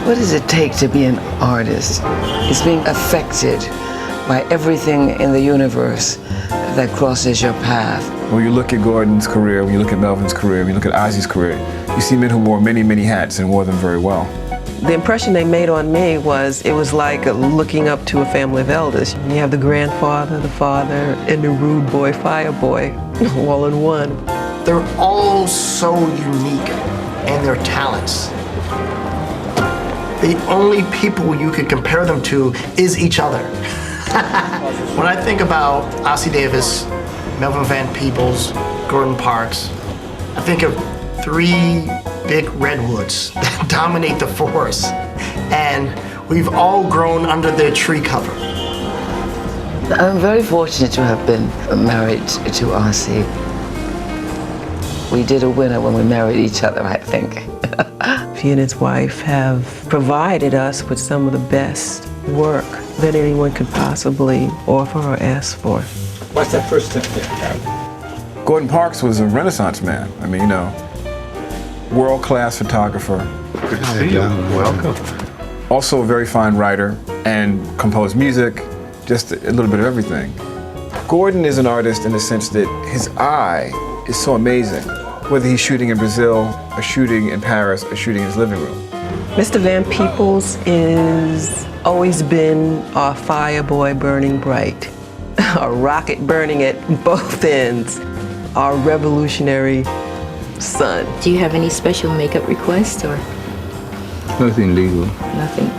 What does it take to be an artist? It's being affected by everything in the universe that crosses your path. When you look at Gordon's career, when you look at Melvin's career, when you look at Ossie's career, you see men who wore many, many hats and wore them very well. The impression they made on me was, it was like looking up to a family of elders. You have the grandfather, the father, and the rude boy, fire boy, all in one. They're all so unique in their talents. The only people you could compare them to is each other. When I think about Ossie Davis, Melvin Van Peebles, Gordon Parks, I think of three big redwoods that dominate the forest, and we've all grown under their tree cover. I'm very fortunate to have been married to Ossie. We did a winner when we married each other, I think. He and his wife have provided us with some of the best work that anyone could possibly offer or ask for. What's that first step there? Gordon Parks was a Renaissance man. I mean, you know, world-class photographer. Good to see you. Welcome. Also a very fine writer and composed music, just a little bit of everything. Gordon is an artist in the sense that his eye is so amazing, whether he's shooting in Brazil, or shooting in Paris, or shooting in his living room. Mr. Van Peebles is always been our fire boy burning bright, a rocket burning at both ends, our revolutionary son. Do you have any special makeup requests or? Nothing legal. Nothing.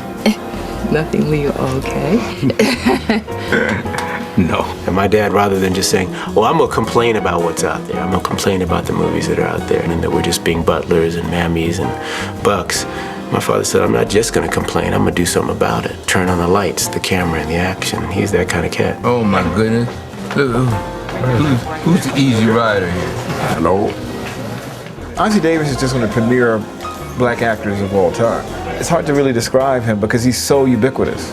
Nothing legal, okay. No. And my dad, rather than just saying, well, I'm gonna complain about what's out there, I'm gonna complain about the movies that are out there and that we're just being butlers and mammies and bucks, my father said, I'm not just gonna complain, I'm gonna do something about it. Turn on the lights, the camera, and the action. He's that kind of cat. Oh my goodness. Look, who's the easy rider here? Hello. Ossie Davis is just one of the premier black actors of all time. It's hard to really describe him because he's so ubiquitous.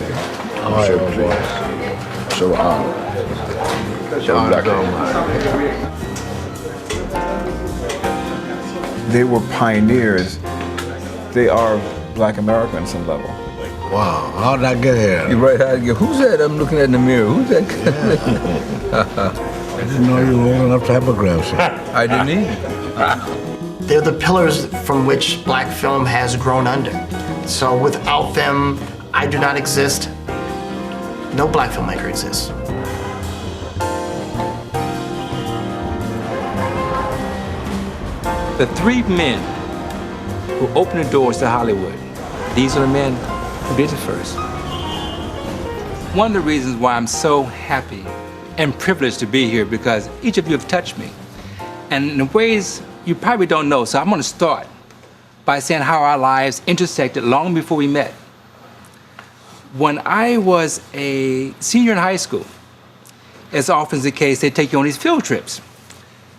So black. They were pioneers. They are Black America on some level. Wow, how did I get here? You're right, how to get, who's that? I'm looking in the mirror. Who's that? I didn't know you were old enough to have a grandson. I didn't either. They're the pillars from which black film has grown under. So without them, I do not exist. No black filmmaker exists. The three men who opened the doors to Hollywood, these are the men who did it first. One of the reasons why I'm so happy and privileged to be here because each of you have touched me. And in ways you probably don't know, so I'm gonna start by saying how our lives intersected long before we met. When I was a senior in high school, as often is the case, they take you on these field trips.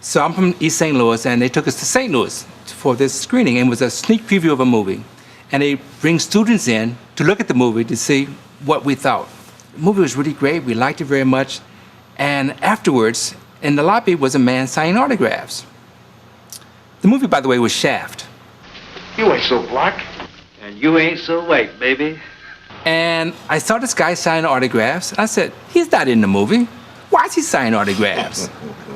So I'm from East St. Louis, and they took us to St. Louis for this screening, and it was a sneak preview of a movie. And they bring students in to look at the movie to see what we thought. The movie was really great, we liked it very much. And afterwards, in the lobby was a man signing autographs. The movie, by the way, was Shaft. You ain't so black, and you ain't so white, baby. And I saw this guy signing autographs. I said, he's not in the movie. Why is he signing autographs?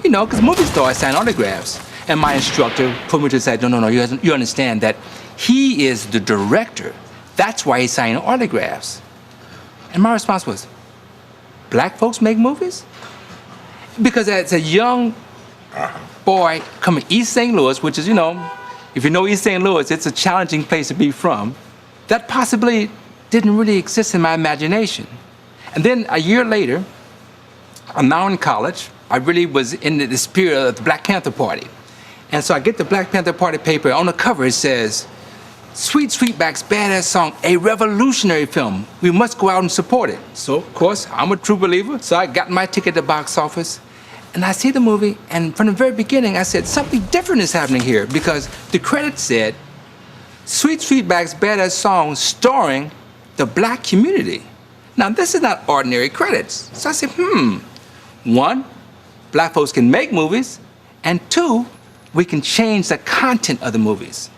You know, because movie stars sign autographs. And my instructor put me to the side, no, you understand that he is the director. That's why he's signing autographs. And my response was, black folks make movies? Because as a young boy coming East St. Louis, which is, you know, if you know East St. Louis, it's a challenging place to be from, that possibly didn't really exist in my imagination. And then a year later, I'm now in college. I really was in the spirit of the Black Panther Party. And so I get the Black Panther Party paper. On the cover, it says, Sweetback's Badass Song, a revolutionary film. We must go out and support it. So, of course, I'm a true believer. So I got my ticket to the box office. And I see the movie, and from the very beginning, I said, something different is happening here, because the credits said, Sweetback's Badass Song starring the black community. Now, this is not ordinary credits. So I said, one, black folks can make movies, and two, we can change the content of the movies.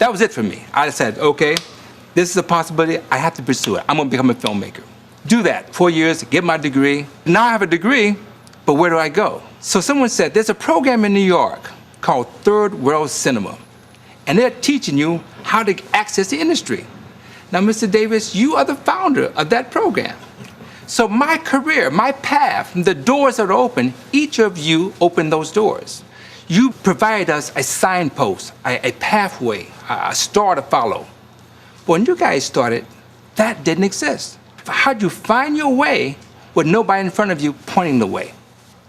That was it for me. I said, okay, this is a possibility, I have to pursue it. I'm gonna become a filmmaker. Do that, 4 years, get my degree. Now I have a degree, but where do I go? So someone said, there's a program in New York called Third World Cinema, and they're teaching you how to access the industry. Now, Mr. Davis, you are the founder of that program. So my career, my path, the doors that are open, each of you opened those doors. You provide us a signpost, a pathway, a star to follow. When you guys started, that didn't exist. How'd you find your way with nobody in front of you pointing the way?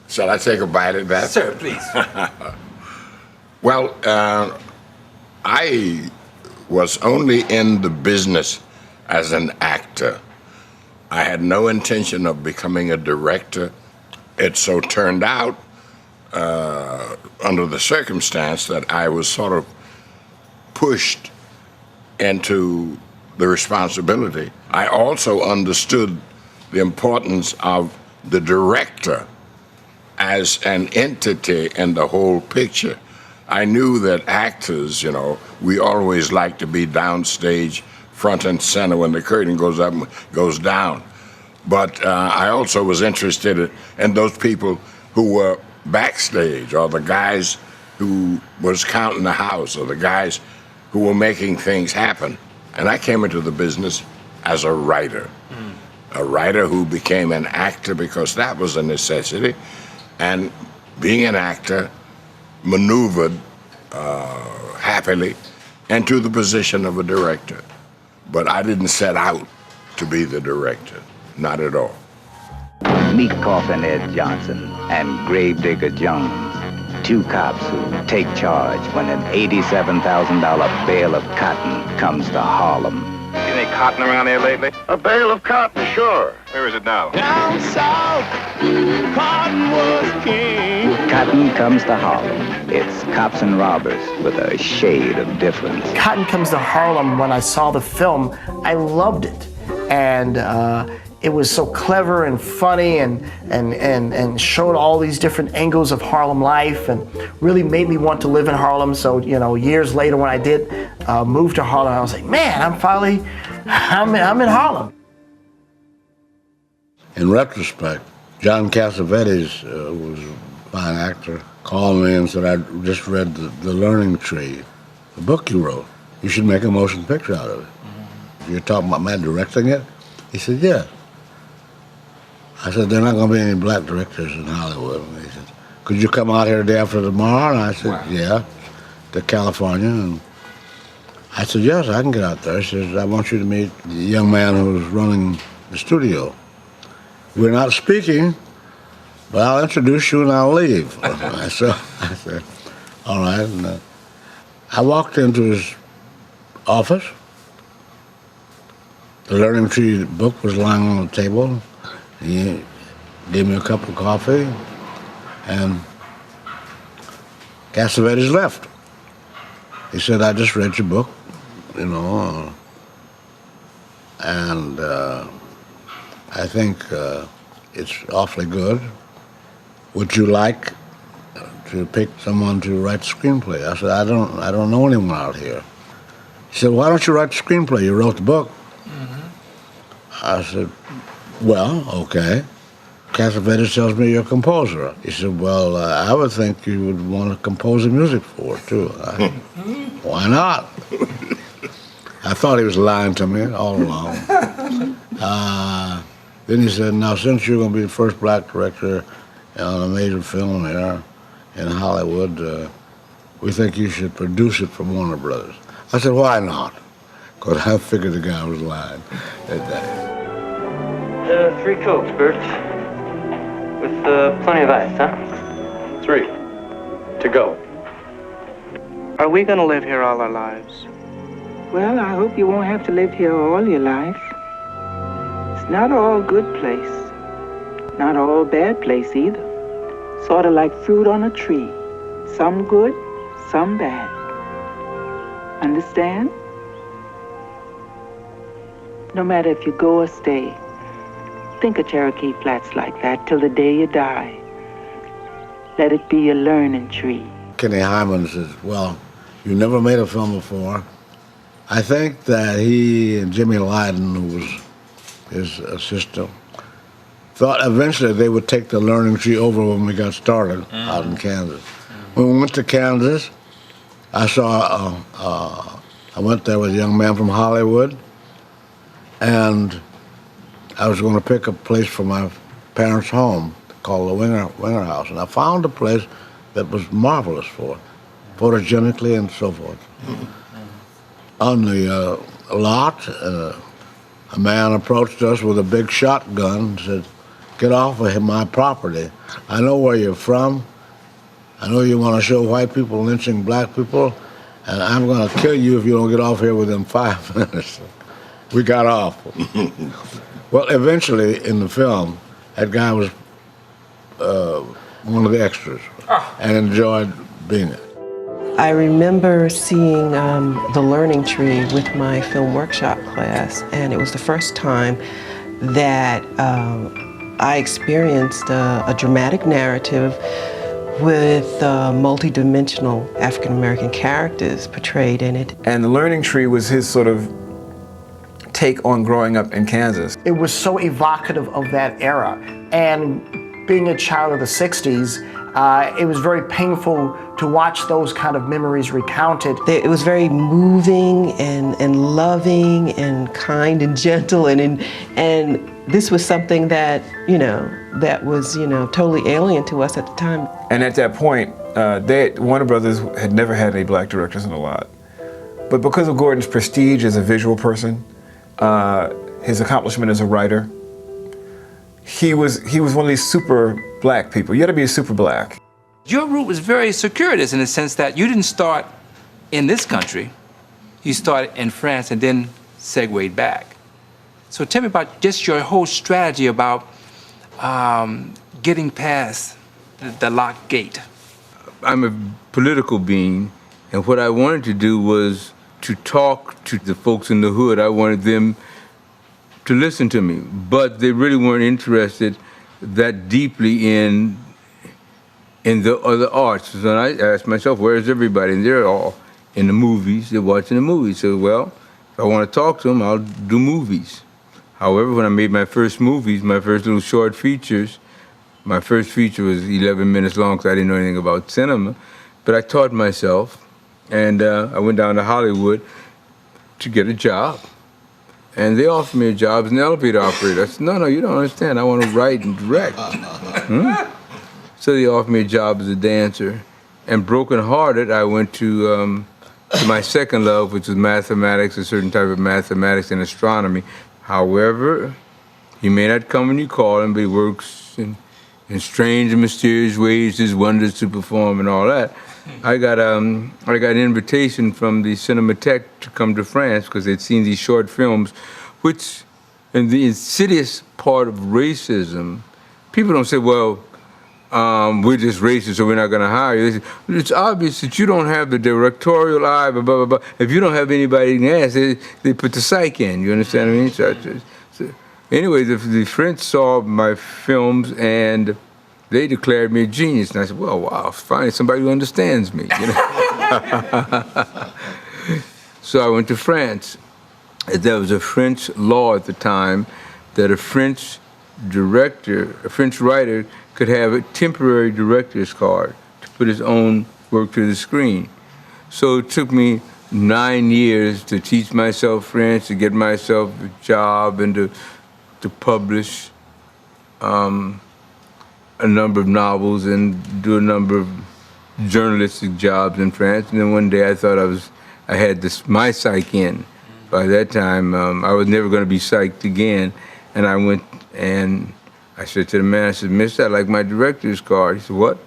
Shall I take a bite at that? Sir, please. Well, I was only in the business as an actor. I had no intention of becoming a director. It so turned out, under the circumstance, that I was sort of pushed into the responsibility. I also understood the importance of the director as an entity in the whole picture. I knew that actors, you know, we always like to be downstage, front and center when the curtain goes up and goes down. But I also was interested in those people who were backstage, or the guys who was counting the house, or the guys who were making things happen. And I came into the business as a writer who became an actor because that was a necessity. And being an actor, maneuvered happily into the position of a director. But I didn't set out to be the director, not at all. Meet Coffin Ed Johnson and Gravedigger Jones, two cops who take charge when an $87,000 bale of cotton comes to Harlem. Seen any cotton around here lately? A bale of cotton, sure. Where is it now? Down south, cotton was king. Cotton comes to Harlem. It's cops and robbers with a shade of difference. Cotton Comes to Harlem, when I saw the film, I loved it. And it was so clever and funny and showed all these different angles of Harlem life and really made me want to live in Harlem. So, you know, years later when I did move to Harlem, I was like, man, I'm in Harlem. In retrospect, John Cassavetes was a fine actor, called me and said, I just read the Learning Tree, the book you wrote. You should make a motion picture out of it. You're talking about my directing it? He said, yeah. I said, there are not going to be any black directors in Hollywood. And he said, could you come out here the day after tomorrow? And I said, wow. Yeah, to California. And I said, yes, I can get out there. He says, I want you to meet the young man who's running the studio. We're not speaking, but I'll introduce you and I'll leave. So I said, all right. And I walked into his office. The Learning Tree book was lying on the table. He gave me a cup of coffee, and Cassavetes left. He said, I just read your book, you know, and I think it's awfully good. Would you like to pick someone to write the screenplay? I said, I don't know anyone out here. He said, why don't you write the screenplay? You wrote the book. Mm-hmm. I said, well, okay. Cassavetes tells me you're a composer. He said, well, I would think you would want to compose the music for it, too. Why not? I thought he was lying to me all along. Then he said, now, since you're going to be the first black director on a major film here in Hollywood, we think you should produce it for Warner Brothers. I said, why not? Because I figured the guy was lying at that. 3 Cokes, Bert. With plenty of ice, huh? 3. To go. Are we gonna live here all our lives? Well, I hope you won't have to live here all your life. It's not all good place. Not all bad place either. Sort of like fruit on a tree. Some good, some bad. Understand? No matter if you go or stay, think of Cherokee Flats like that till the day you die. Let it be a learning tree. Kenny Hyman says, well, you never made a film before. I think that he and Jimmy Lydon, who was his assistant, thought eventually they would take the learning tree over when we got started out in Kansas. When we went to Kansas, I went there with a young man from Hollywood, and I was going to pick a place for my parents' home called the Winger House, and I found a place that was marvelous for it, photogenically and so forth. On the lot, a man approached us with a big shotgun and said, "Get off of my property. I know where you're from. I know you want to show white people lynching black people, and I'm going to kill you if you don't get off here within 5 minutes." We got off. Well, eventually in the film, that guy was one of the extras and enjoyed being it. I remember seeing The Learning Tree with my film workshop class, and it was the first time that I experienced a dramatic narrative with multi-dimensional African-American characters portrayed in it. And The Learning Tree was his sort of take on growing up in Kansas. It was so evocative of that era. And being a child of the 60s, it was very painful to watch those kind of memories recounted. It was very moving and loving and kind and gentle, and this was something that, that was, totally alien to us at the time. And at that point, Warner Brothers had never had any black directors in a lot. But because of Gordon's prestige as a visual person, his accomplishment as a writer, he was one of these super black people. You had to be a super black. Your route was very circuitous in the sense that you didn't start in this country. You started in France and then segued back. So tell me about just your whole strategy about getting past the locked gate. I'm a political being, and what I wanted to do was to talk to the folks in the hood. I wanted them to listen to me, but they really weren't interested that deeply in the other arts. So I asked myself, where's everybody? And they're all in the movies, they're watching the movies. So, well, if I want to talk to them, I'll do movies. However, when I made my first movies, my first little short features, my first feature was 11 minutes long because I didn't know anything about cinema, but I taught myself, and I went down to Hollywood to get a job. And they offered me a job as an elevator operator. I said, no, you don't understand. I want to write and direct. So they offered me a job as a dancer. And brokenhearted, I went to my second love, which was mathematics, a certain type of mathematics and astronomy. However, he may not come when you call him, but he works in strange and mysterious ways, his wonders to perform and all that. I got an invitation from the Cinematheque to come to France because they'd seen these short films, which, in the insidious part of racism, people don't say, well, we're just racist, so we're not going to hire you. They say, it's obvious that you don't have the directorial eye, blah, blah, blah. If you don't have anybody to ask, they put the psych in, you understand what I mean? So anyway, the French saw my films and they declared me a genius. And I said, well, wow, finally somebody who understands me. So I went to France. There was a French law at the time that a French writer could have a temporary director's card to put his own work to the screen. So it took me 9 years to teach myself French, to get myself a job, and to publish a number of novels and do a number of journalistic jobs in France. And then one day I thought I had my psych in. By that time, I was never going to be psyched again. And I went and I said to the man, I said, mister, I'd like my director's card. He said, what?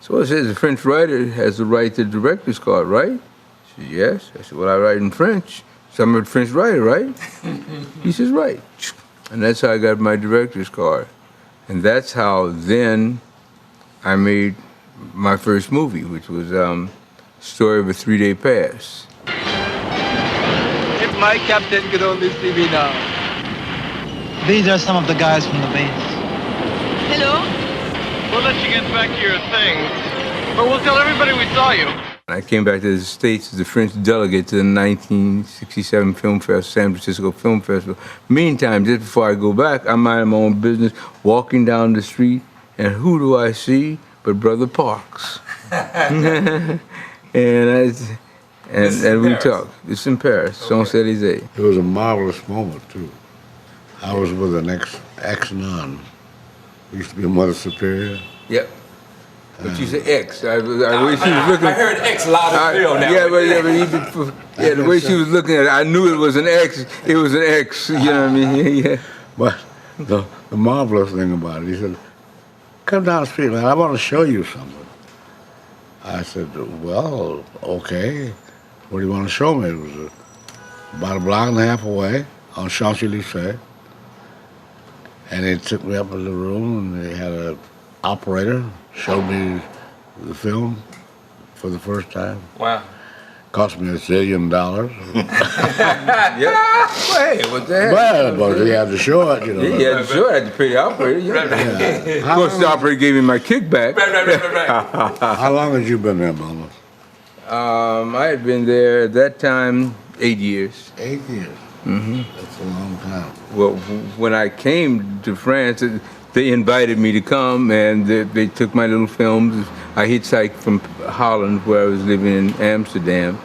So I said, the French writer has the right to the director's card, right? He said, yes. I said, well, I write in French. So I'm a French writer, right? He says, right. And that's how I got my director's card. And that's how then I made my first movie, which was Story of a 3-Day Pass. If my captain could only see me now. These are some of the guys from the base. Hello? We'll let you get back to your thing, but we'll tell everybody we saw you. I came back to the States as the French delegate to the 1967 Film Festival, San Francisco Film Festival. Meantime, just before I go back, I'm minding my own business, walking down the street, and who do I see but Brother Parks? and we talk. It's in Paris, Champs-Élysées. It was a marvelous moment, too. I was with an ex-nun. Used to be a Mother Superior. Yep. But you said X. I wish she was looking. I heard X loud and clear on that. Yeah, the way she was looking at it, I knew it was an X. It was an X. You know what I mean? Yeah. But the marvelous thing about it, he said, "Come down the street, man. I want to show you something." I said, "Well, okay. What do you want to show me?" It was about a block and a half away on Champs-Élysées. And they took me up in the room, and they had an operator showed me the film for the first time. Wow. Cost me $1 zillion. Yeah. Hey, what the heck? But he had to show it, you know. He had to show it. I had to pay the operator. Yeah. Of course, the operator gave me my kickback. Right. How long had you been there, Mama? I had been there at that time 8 years. 8 years? Mm-hmm. That's a long time. Well, when I came to France, they invited me to come, and they took my little films. I hitchhiked from Holland, where I was living in Amsterdam,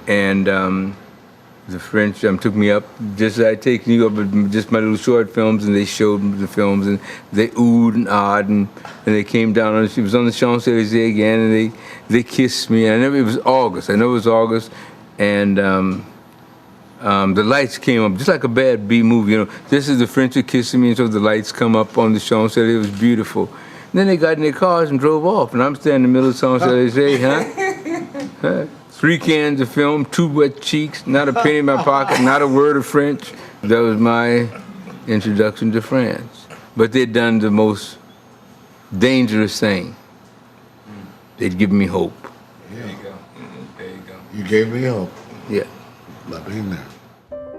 and the French took me up, just as I taken you up, with just my little short films, and they showed me the films, and they oohed and ahed, and they came down, and she was on the Champs-Élysées again, and they kissed me. It was August. I know it was August, and the lights came up, just like a bad B movie, you know. This is the French are kissing me, and so the lights come up on the Champs-Élysées. It was beautiful. And then they got in their cars and drove off, and I'm standing in the middle of Champs-Élysées, huh? 3 cans of film, 2 wet cheeks, not a penny in my pocket, not a word of French. That was my introduction to France. But they'd done the most dangerous thing. They'd given me hope. There you go. There you go. You gave me hope. Yeah. By being there.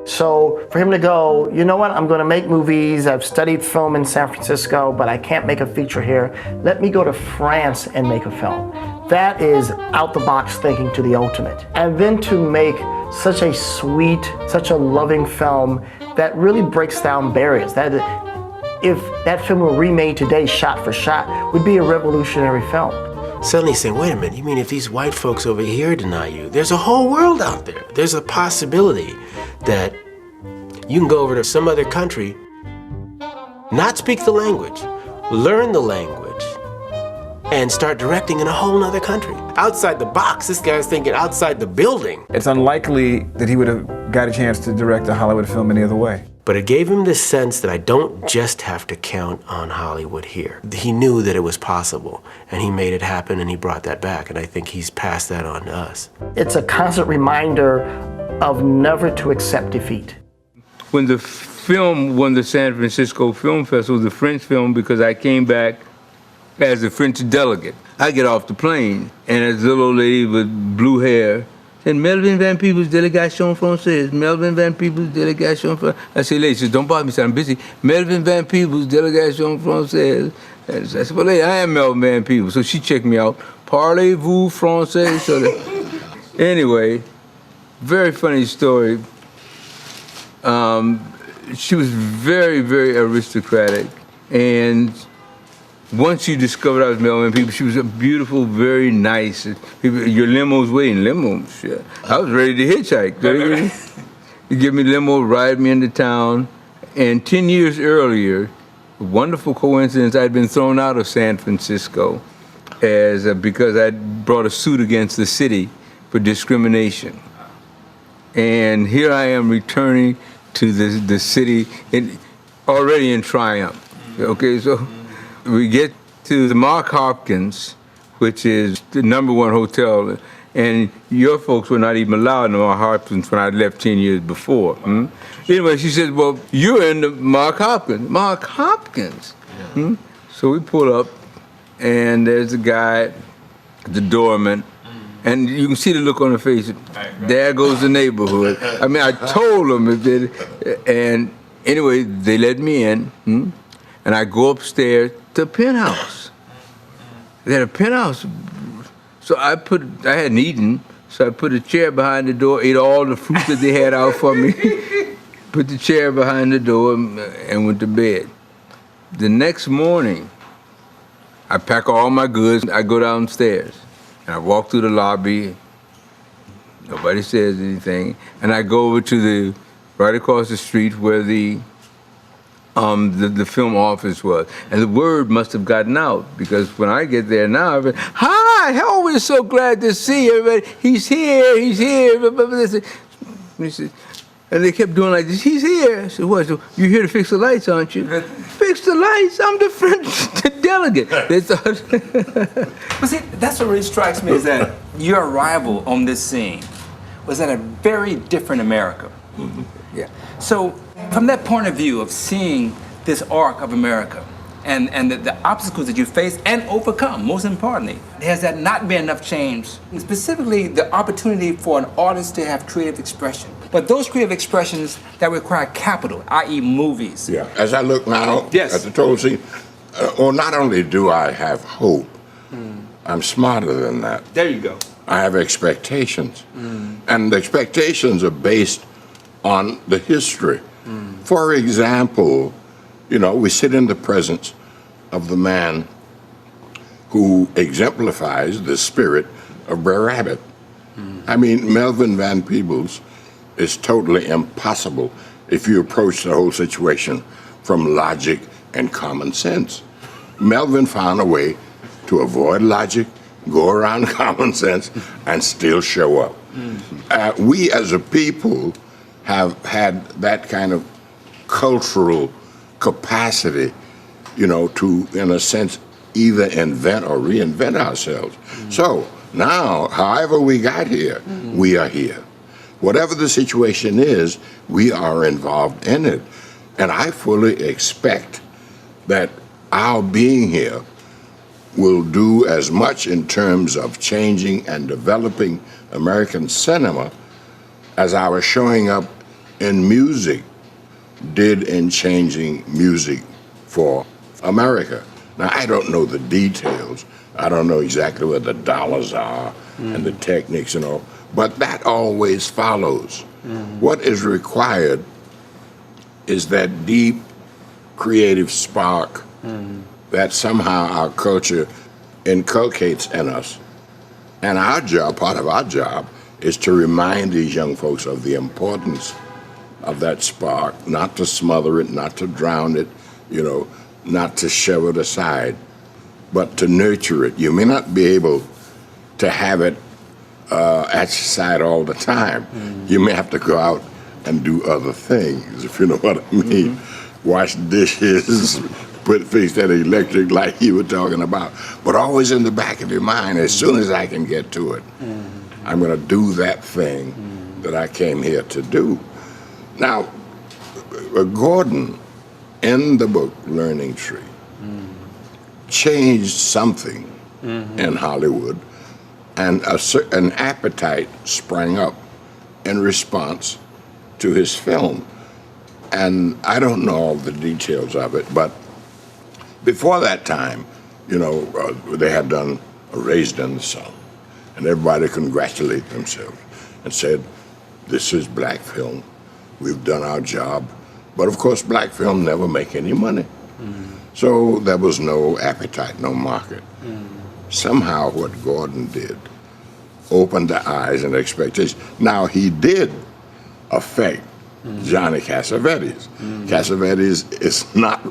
So for him to go, you know what, I'm going to make movies. I've studied film in San Francisco, but I can't make a feature here. Let me go to France and make a film. That is out-the-box thinking to the ultimate. And then to make such a sweet, such a loving film that really breaks down barriers. That if that film were remade today, shot for shot, would be a revolutionary film. Suddenly saying, wait a minute, you mean if these white folks over here deny you, there's a whole world out there. There's a possibility that you can go over to some other country, not speak the language, learn the language, and start directing in a whole nother country. Outside the box, this guy's thinking outside the building. It's unlikely that he would have got a chance to direct a Hollywood film any other way. But it gave him this sense that I don't just have to count on Hollywood here. He knew that it was possible, and he made it happen, and he brought that back, and I think he's passed that on to us. It's a constant reminder of never to accept defeat. When the film won the San Francisco Film Festival, the French film, because I came back as a French delegate, I get off the plane, and there's a little old lady with blue hair, said, Melvin Van Peebles, délégation française. Melvin Van Peebles, délégation française. I said, lady, she said, don't bother me, I'm busy. Melvin Van Peebles, délégation française. And I said, well, lady, I am Melvin Van Peebles. So she checked me out. Parlez-vous français? So anyway, very funny story. She was very, very aristocratic. And once she discovered I was Melvin Peebles, she was a beautiful, very nice. Your limo's waiting, limos. Yeah. I was ready to hitchhike. You give me limo, ride me into town. And 10 years earlier, a wonderful coincidence, I'd been thrown out of San Francisco because I'd brought a suit against the city for discrimination. And here I am returning to the city already in triumph. Okay, so we get to the Mark Hopkins, which is the #1 hotel, and your folks were not even allowed in the Mark Hopkins when I left 10 years before. Anyway, she said, well, you're in the Mark Hopkins. Mark Hopkins? Yeah. So we pull up, and there's a guy, the doorman, and you can see the look on her face. There goes the neighborhood. I mean, I told them, and anyway, they let me in, and I go upstairs to a penthouse. They had a penthouse So I hadn't eaten, so I put a chair behind the door, ate all the fruit that they had out for me, put the chair behind the door, and went to bed. The next morning, I pack all my goods, I go downstairs, and I walk through the lobby, nobody says anything, and I go over to right across the street where the film office was. And the word must have gotten out, because when I get there now, I've been, hi, oh, we're so glad to see everybody. He's here, he's here. And they kept doing like this, he's here. I said, what, so you're here to fix the lights, aren't you? Fix the lights, I'm the French delegate. They thought. But see, that's what really strikes me, is that your arrival on this scene was at a very different America. Mm-hmm. Yeah. So from that point of view of seeing this arc of America and the obstacles that you face and overcome, most importantly, has that not been enough change? And specifically, the opportunity for an artist to have creative expression. But those creative expressions that require capital, i.e. movies. Yeah. As I look now Yes. at the total scene, well, not only do I have hope, I'm smarter than that. There you go. I have expectations. And the expectations are based on the history. For example, you know, we sit in the presence of the man who exemplifies the spirit of Brer Rabbit. I mean, Melvin Van Peebles is totally impossible if you approach the whole situation from logic and common sense. Melvin found a way to avoid logic, go around common sense, and still show up. We as a people have had that kind of cultural capacity, you know, to, in a sense, either invent or reinvent ourselves. So now, however we got here, we are here. Whatever the situation is, we are involved in it. And I fully expect that our being here will do as much in terms of changing and developing American cinema as our showing up in music did in changing music for America. Now, I don't know the details. I don't know exactly where the dollars are and the techniques and all, but that always follows. What is required is that deep creative spark that somehow our culture inculcates in us. And our job, part of our job, is to remind these young folks of the importance of that spark, not to smother it, not to drown it, you know, not to shove it aside, but to nurture it. You may not be able to have it at your side all the time. You may have to go out and do other things, if you know what I mean. Wash dishes, fix that electric light you were talking about. But always in the back of your mind, as soon as I can get to it, I'm going to do that thing that I came here to do. Now, Gordon, in the book Learning Tree, changed something in Hollywood, and an appetite sprang up in response to his film. And I don't know all the details of it, but before that time, you know, they had done Raised in the Sun, and everybody congratulated themselves and said, this is black film. We've done our job. But of course, black film never make any money. So there was no appetite, no market. Somehow what Gordon did opened the eyes and expectations. Now, he did affect Johnny Cassavetes. Cassavetes is not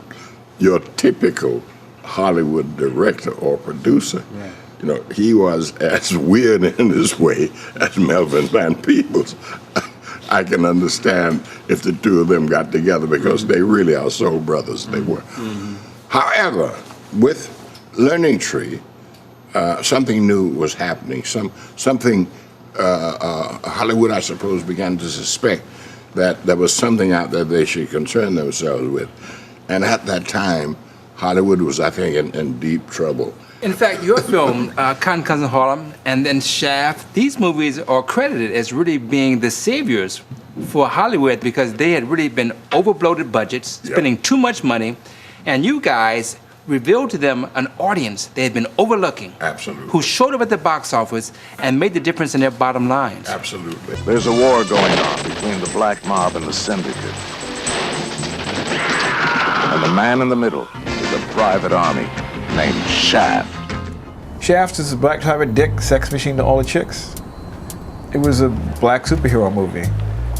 your typical Hollywood director or producer. You know, he was as weird in his way as Melvin Van Peebles. I can understand if the two of them got together, because they really are soul brothers, they were. However, with Learning Tree, something new was happening. Something Hollywood, I suppose, began to suspect that there was something out there they should concern themselves with. And at that time, Hollywood was, I think, in deep trouble. In fact, your film, Cotton Comes in Harlem, and then Shaft, these movies are credited as really being the saviors for Hollywood, because they had really been over-bloated budgets, spending too much money, and you guys revealed to them an audience they had been overlooking. Absolutely. Who showed up at the box office and made the difference in their bottom lines. Absolutely. There's a war going on between the black mob and the syndicate. And the man in the middle is a private army named Shaft. Shaft is a black private dick sex machine to all the chicks. It was a black superhero movie.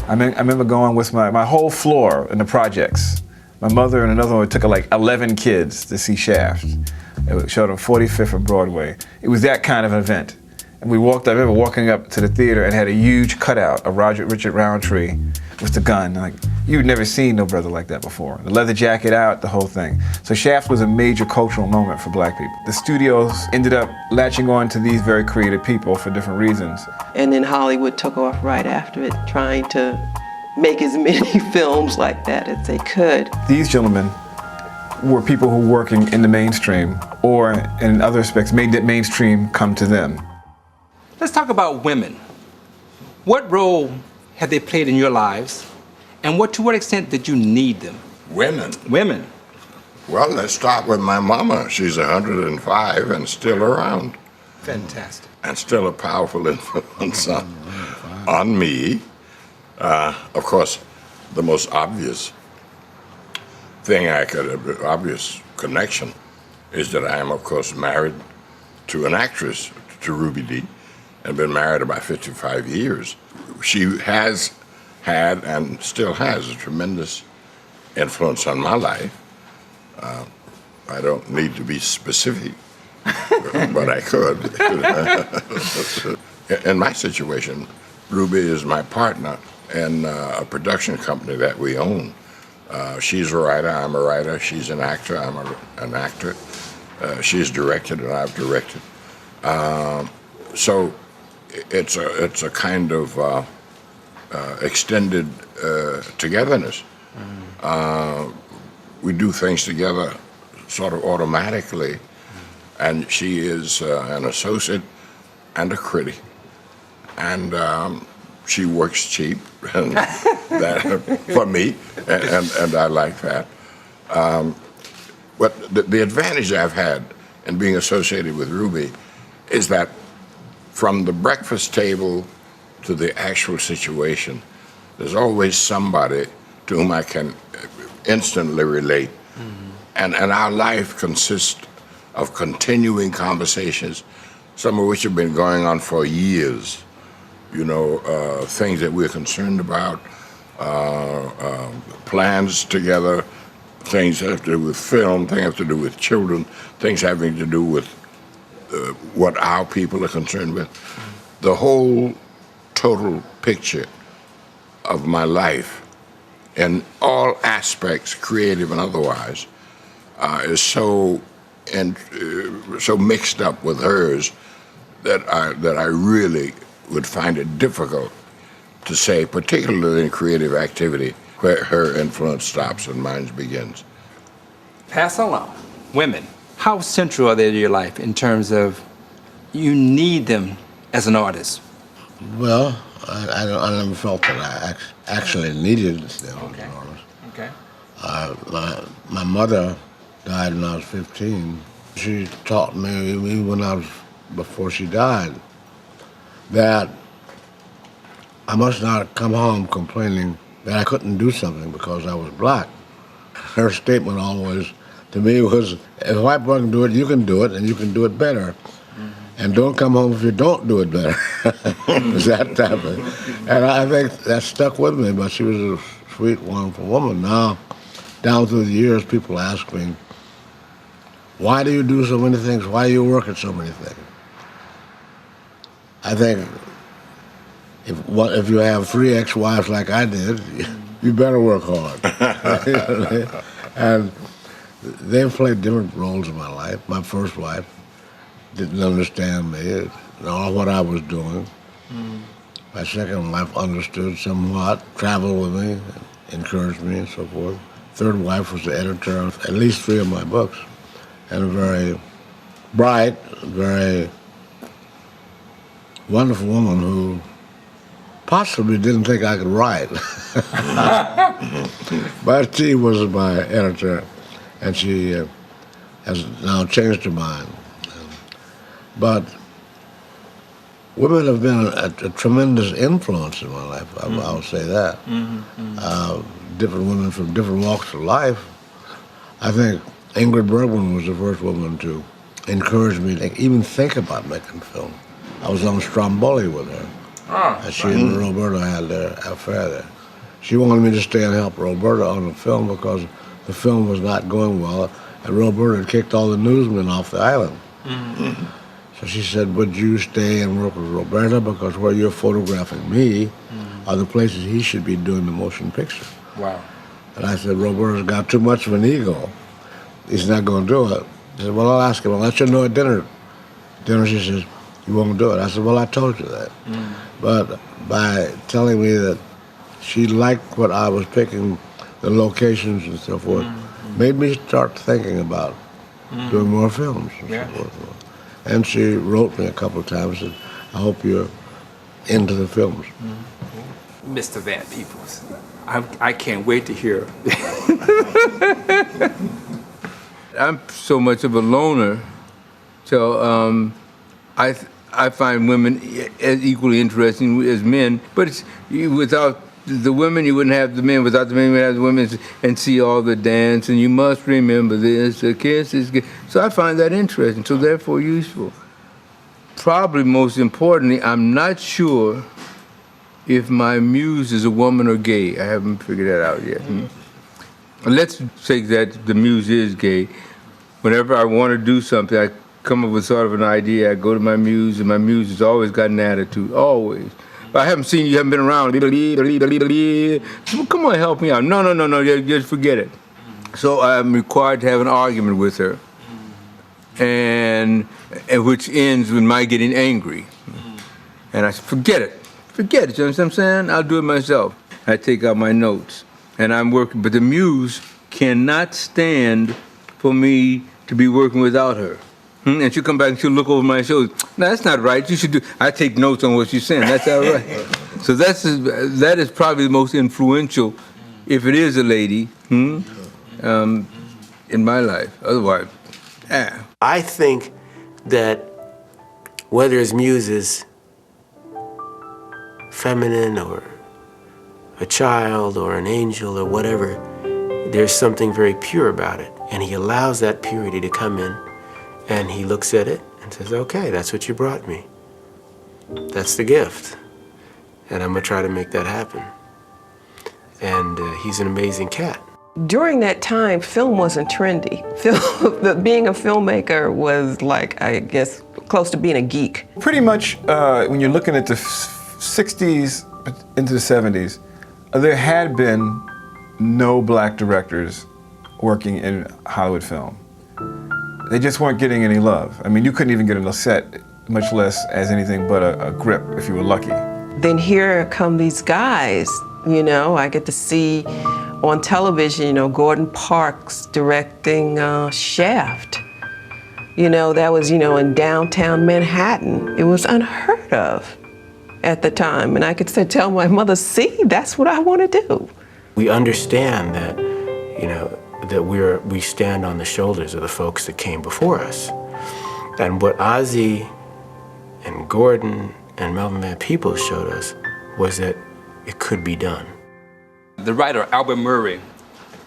I remember going with my whole floor in the projects. My mother and another one took like 11 kids to see Shaft. It showed on 45th and Broadway. It was that kind of event. And I remember walking up to the theater and had a huge cutout of Richard Roundtree with the gun. Like, you'd never seen no brother like that before. The leather jacket out, the whole thing. So Shaft was a major cultural moment for black people. The studios ended up latching on to these very creative people for different reasons. And then Hollywood took off right after it, trying to make as many films like that as they could. These gentlemen were people who were working in the mainstream, or in other aspects made that mainstream come to them. Let's talk about women. What role have they played in your lives? And to what extent did you need them? Women? Women. Well, let's start with my mama. She's 105 and still around. Fantastic. And still a powerful influence on me. Of course, the most obvious obvious connection is that I am, of course, married to an actress, to Ruby Dee, and been married about 55 years. She has had and still has a tremendous influence on my life. I don't need to be specific, but I could. In my situation, Ruby is my partner in a production company that we own. She's a writer, I'm a writer. She's an actor, I'm an actor. She's directed and I've directed. So it's a kind of extended togetherness. We do things together sort of automatically, and she is an associate and a critic, and she works cheap and that, for me, and I like that. But the advantage I've had in being associated with Ruby is that from the breakfast table to the actual situation, there's always somebody to whom I can instantly relate. And our life consists of continuing conversations, some of which have been going on for years. You know, things that we're concerned about, plans together, things that have to do with film, things that have to do with children, things having to do with what our people are concerned with. The whole total picture of my life in all aspects, creative and otherwise, is so mixed up with hers that I really would find it difficult to say, particularly in creative activity, where her influence stops and mine begins. Pass along. Women, how central are they to your life in terms of you need them as an artist? Well, I never felt that I actually needed them as an artist. Okay. My mother died when I was 15. She taught me, even before she died, that I must not come home complaining that I couldn't do something because I was black. Her statement always to me was, if a white boy can do it, you can do it, and you can do it better. And don't come home if you don't do it better. It's that type of, and I think that stuck with me, but she was a sweet, wonderful woman. Now, down through the years, people ask me, why do you do so many things? Why do you work at so many things? I think if you have 3 ex-wives like I did, you better work hard. And they've played different roles in my life. My first wife didn't understand me and all what I was doing. My second wife understood somewhat, traveled with me, encouraged me and so forth. Third wife was the editor of at least 3 of my books, and a very bright, very wonderful woman who possibly didn't think I could write. But she was my editor, and she has now changed her mind. But women have been a tremendous influence in my life. I'll say that. Different women from different walks of life. I think Ingrid Bergman was the first woman to encourage me to even think about making film. I was on Stromboli with her. And she and Roberta had their affair there. She wanted me to stay and help Roberta on the film because the film was not going well, and Roberta had kicked all the newsmen off the island. So she said, would you stay and work with Roberta, because where you're photographing me are the places he should be doing the motion picture. Wow. And I said, Roberta's got too much of an ego. He's not going to do it. She said, well, I'll ask him. I'll let you know at dinner. She says, you won't do it. I said, well, I told you that. But by telling me that she liked what I was picking, the locations and so forth, made me start thinking about doing more films and so forth. And she wrote me a couple of times and said, I hope you're into the films. Mr. Van Peebles, I can't wait to hear. I'm so much of a loner, so I find women as equally interesting as men, but it's, without the women, you wouldn't have the men. Without the men, you wouldn't have the women, and see all the dance, and you must remember this, the kiss is good. So I find that interesting, so therefore useful. Probably most importantly, I'm not sure if my muse is a woman or gay. I haven't figured that out yet. Let's say that the muse is gay. Whenever I want to do something, I come up with sort of an idea, I go to my muse, and my muse has always got an attitude, always. I haven't seen you, haven't been around. Well, come on, help me out. No, just forget it. So I'm required to have an argument with her, and which ends with my getting angry. And I said, forget it, you understand what I'm saying? I'll do it myself. I take out my notes, and I'm working, but the muse cannot stand for me to be working without her. And she'll come back and she'll look over my shoulder. No, that's not right. You should do. I take notes on what she's saying. That's all right. So that is probably the most influential, if it is a lady, in my life. Otherwise, I think that whether his muse is feminine or a child or an angel or whatever, there's something very pure about it. And he allows that purity to come in. And he looks at it and says, okay, that's what you brought me. That's the gift. And I'm gonna try to make that happen. And he's an amazing cat. During that time, film wasn't trendy. Being a filmmaker was like, I guess, close to being a geek. Pretty much, when you're looking at the 60s into the 70s, there had been no black directors working in Hollywood film. They just weren't getting any love. I mean, you couldn't even get in a set, much less as anything but a grip if you were lucky. Then here come these guys, I get to see on television, Gordon Parks directing Shaft. That was, in downtown Manhattan. It was unheard of at the time. And I could tell my mother, see, that's what I want to do. We understand that, that we stand on the shoulders of the folks that came before us. And what Ossie and Gordon and Melvin Van Peebles showed us was that it could be done. The writer Albert Murray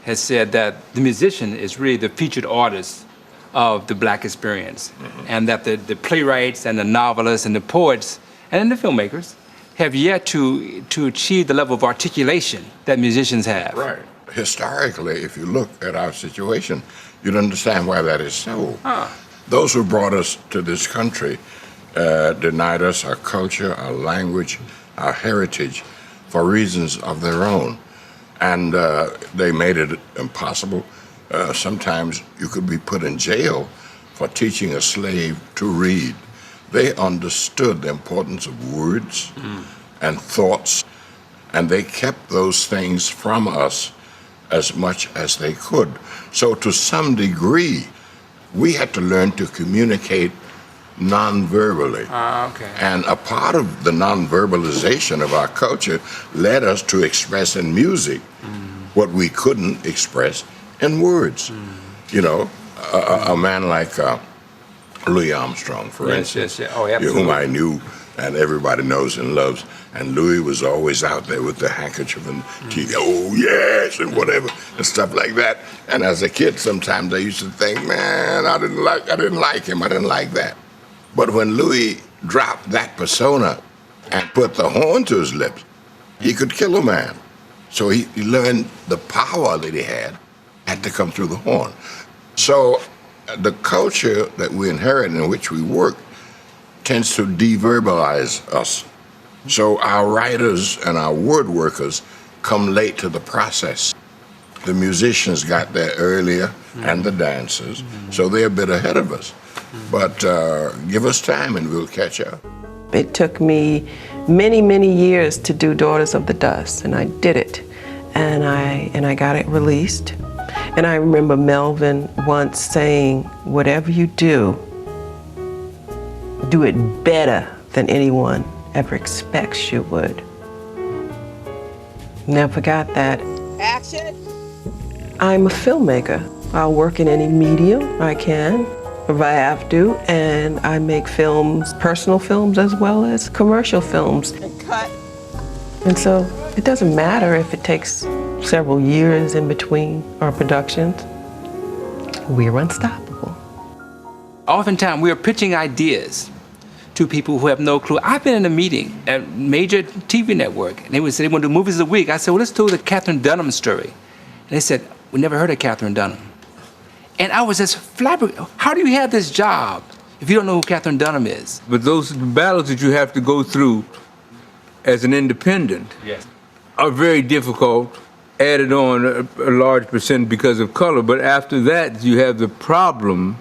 has said that the musician is really the featured artist of the black experience, and that the playwrights and the novelists and the poets and the filmmakers have yet to achieve the level of articulation that musicians have. Right. Historically, if you look at our situation, you'd understand why that is so. Those who brought us to this country denied us our culture, our language, our heritage for reasons of their own. And they made it impossible. Sometimes you could be put in jail for teaching a slave to read. They understood the importance of words and thoughts, and they kept those things from us as much as they could. So to some degree, we had to learn to communicate non-verbally. And a part of the non-verbalization of our culture led us to express in music what we couldn't express in words. a man like Louis Armstrong, for instance, Oh, absolutely. whom I knew and everybody knows and loves. And Louis was always out there with the handkerchief and oh yes, and whatever, and stuff like that. And as a kid, sometimes I used to think, man, I didn't like him, I didn't like that. But when Louis dropped that persona and put the horn to his lips, he could kill a man. So he learned the power that he had to come through the horn. So the culture that we inherit in which we work tends to deverbalize us. So our writers and our word workers come late to the process. The musicians got there earlier and the dancers, so they're a bit ahead of us. But give us time and we'll catch up. It took me many, many years to do Daughters of the Dust, and I did it. And I got it released. And I remember Melvin once saying, whatever you do it better than anyone ever expects you would. Never forgot that. Action! I'm a filmmaker. I'll work in any medium I can, if I have to, and I make films, personal films as well as commercial films. And cut. And so it doesn't matter if it takes several years in between our productions. We're unstoppable. Oftentimes, we are pitching ideas to people who have no clue. I've been in a meeting at a major TV network, and they would say they want to do movies of the week. I said, well, let's do the Catherine Dunham story. And they said, we never heard of Catherine Dunham. And I was just flabbergasted. How do you have this job if you don't know who Catherine Dunham is? But those battles that you have to go through as an independent are very difficult, added on a large percent because of color. But after that, you have the problem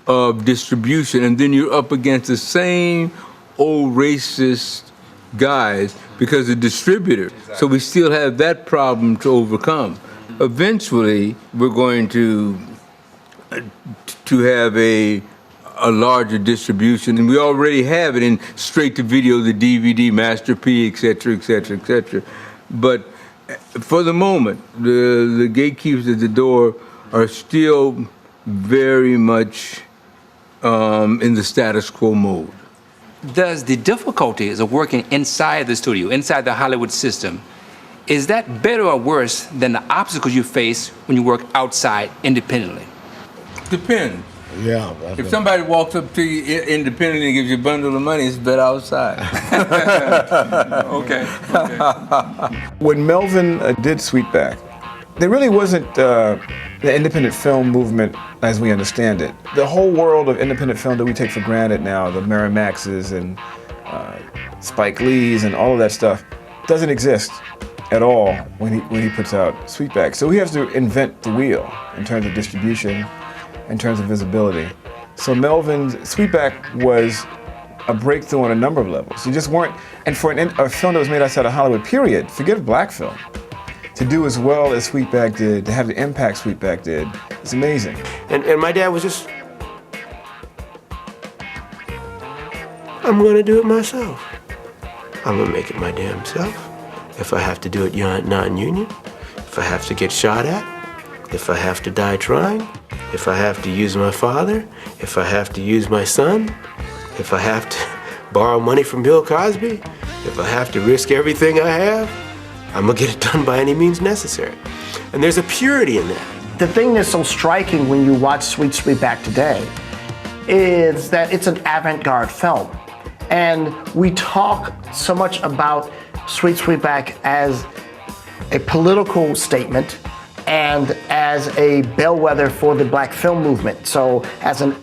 of distribution, and then you're up against the same old racist guys because the distributor. So we still have that problem to overcome. Eventually, we're going to have a larger distribution, and we already have it in straight-to-video, the DVD, Master P, et cetera, et cetera, et cetera. But for the moment, the gatekeepers at the door are still very much in the status quo mode. Does the difficulties of working inside the studio, inside the Hollywood system, is that better or worse than the obstacles you face when you work outside independently? Depends. Yeah. If somebody walks up to you independently and gives you a bundle of money, it's better outside. Okay. When Melvin did Sweetback, there really wasn't the independent film movement as we understand it. The whole world of independent film that we take for granted now, the Miramaxes and Spike Lees and all of that stuff, doesn't exist at all when he puts out Sweetback. So he has to invent the wheel in terms of distribution, in terms of visibility. So Melvin's Sweetback was a breakthrough on a number of levels. You just weren't, and for a film that was made outside of Hollywood, period, forget black film, to do as well as Sweetback did, to have the impact Sweetback did, it's amazing. And my dad was just, I'm gonna do it myself. I'm gonna make it my damn self. If I have to do it non-union, if I have to get shot at, if I have to die trying, if I have to use my father, if I have to use my son, if I have to borrow money from Bill Cosby, if I have to risk everything I have, I'm gonna get it done by any means necessary. And there's a purity in that. The thing that's so striking when you watch Sweetback today is that it's an avant-garde film. And we talk so much about Sweetback as a political statement and as a bellwether for the black film movement, so as an